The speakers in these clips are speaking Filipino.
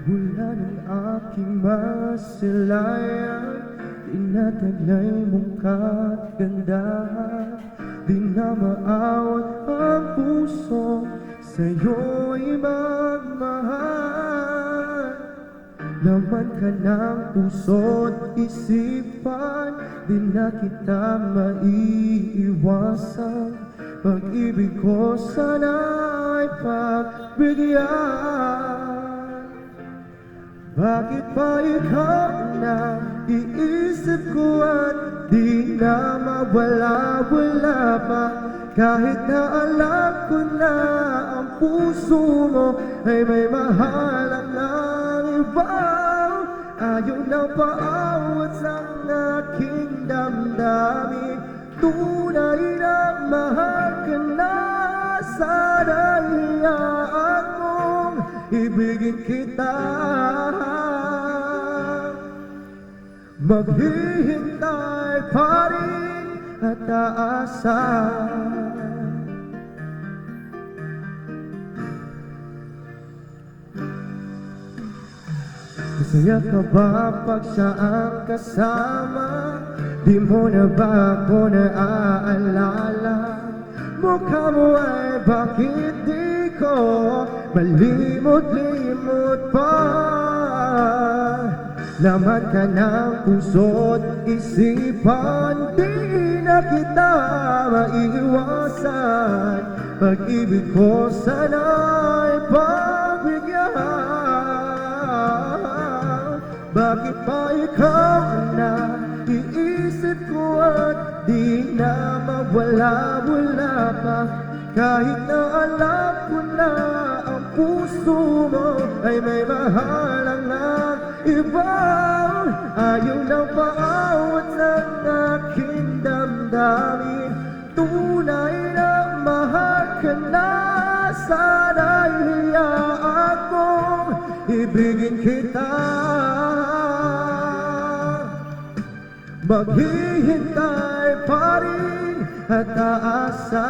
Mula ng aking masilayan, tinataglay mong kagandahan. Di na maawat ang puso, sa'yo'y magmahal. Laman ka ng puso't isipan, di na kita maiiwasan. Pag-ibig ko sana'y pagbigyan. Bakit pa ikaw na iisip ko at di na mawala-wala pa? Kahit na alam ko na ang puso mo ay may mahalang ng iba. Ayaw na paawat sa aking damdamin. Tunay na mahal ka na, sana'y hayaan mong ibigin kita. Maghihintay pa rin at aasa. Masaya ka ba pag siya ang kasama? Di mo na ba ako naaalala? Mukha mo ay bakit di ko malimot-limot pa? Laman ka ng puso't isipan, di na kita maiiwasan. Pag-ibig ko sana'y pagbigyan. Bakit pa ikaw na iisip ko at di na mawala-wala pa? Kahit na alam ko na ang puso mo ay may mahalang ng iba. Ayaw na paawat ng aking damdamin. Tunay na mahal ka na, sana'y hayaan mong ibigin kita. Maghihintay pa rin at aasa.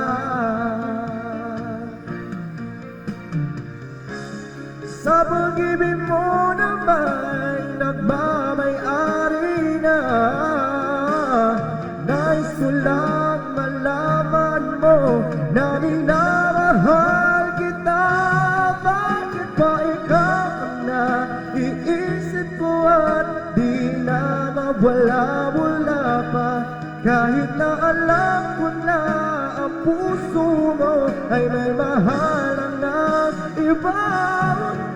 Sa pag-ibig mo naman nagmamay-ari na. Nais ko lang malaman mo na minamahal kita. Bakit pa ikaw na iisip ko at di na mawala-wala pa? Kahit na alam ko na ang puso mo ay may mahalang ng iba.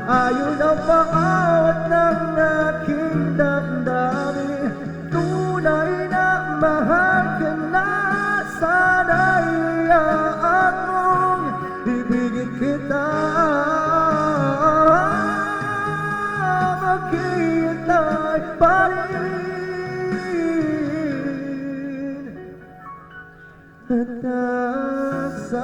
Ayaw na paawat ng aking damdamin. Tunay na mahal ka na, sana'y hayaan mong ibigin kita. Maghihintay pa rin at aasa.